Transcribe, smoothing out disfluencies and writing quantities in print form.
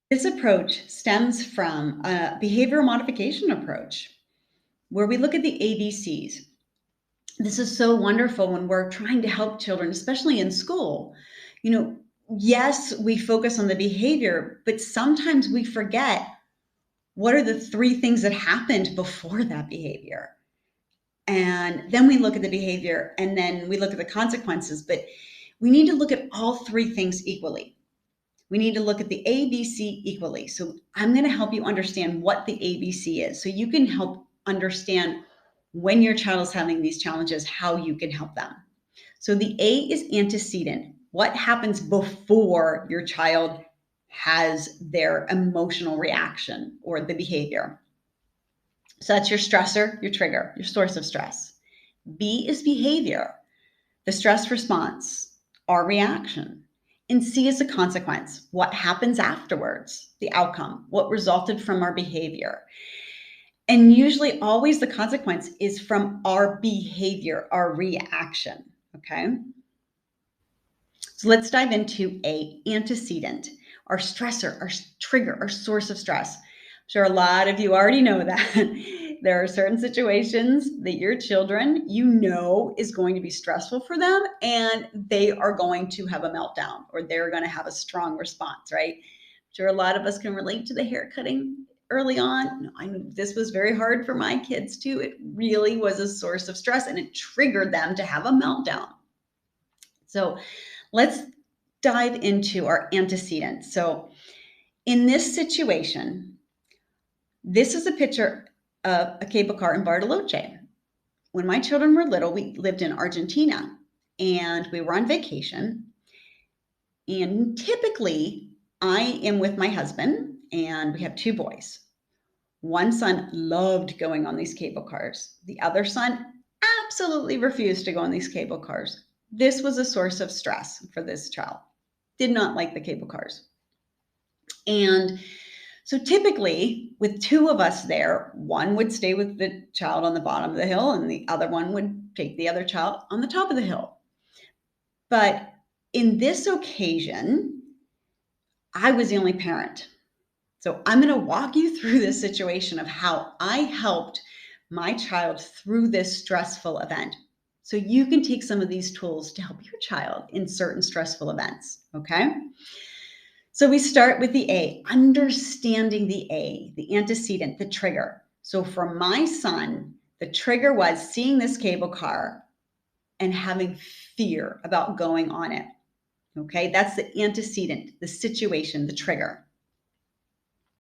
This approach stems from a behavioral modification approach where we look at the ABCs. This is so wonderful when we're trying to help children, especially in school. You know, yes, we focus on the behavior, but sometimes we forget what are the three things that happened before that behavior. And then we look at the behavior and then we look at the consequences, but we need to look at all three things equally. We need to look at the ABC equally. So I'm going to help you understand what the ABC is so you can help understand when your child is having these challenges, how you can help them. So the A is antecedent. What happens before your child has their emotional reaction or the behavior? So that's your stressor, your trigger, your source of stress. B is behavior, the stress response, our reaction. And C is the consequence, what happens afterwards, the outcome, what resulted from our behavior. And usually, always the consequence is from our behavior, our reaction. Okay. So let's dive into A, antecedent, our stressor, our trigger, our source of stress. I'm sure a lot of you already know that. There are certain situations that your children, you know, is going to be stressful for them and they are going to have a meltdown or they're going to have a strong response, right? I'm sure a lot of us can relate to the hair cutting early on. I know this was very hard for my kids too. It really was a source of stress and it triggered them to have a meltdown. So let's dive into our antecedents. So in this situation, this is a picture of a cable car in Bariloche. When my children were little, we lived in Argentina and we were on vacation. And typically, I am with my husband and we have two boys. One son loved going on these cable cars. The other son absolutely refused to go on these cable cars. This was a source of stress for this child. Did not like the cable cars. And so typically, with two of us there, one would stay with the child on the bottom of the hill and the other one would take the other child on the top of the hill. But in this occasion, I was the only parent. So I'm going to walk you through this situation of how I helped my child through this stressful event. So you can take some of these tools to help your child in certain stressful events, okay? So we start with the A, understanding the A, the antecedent, the trigger. So for my son, the trigger was seeing this cable car and having fear about going on it. Okay, that's the antecedent, the situation, the trigger.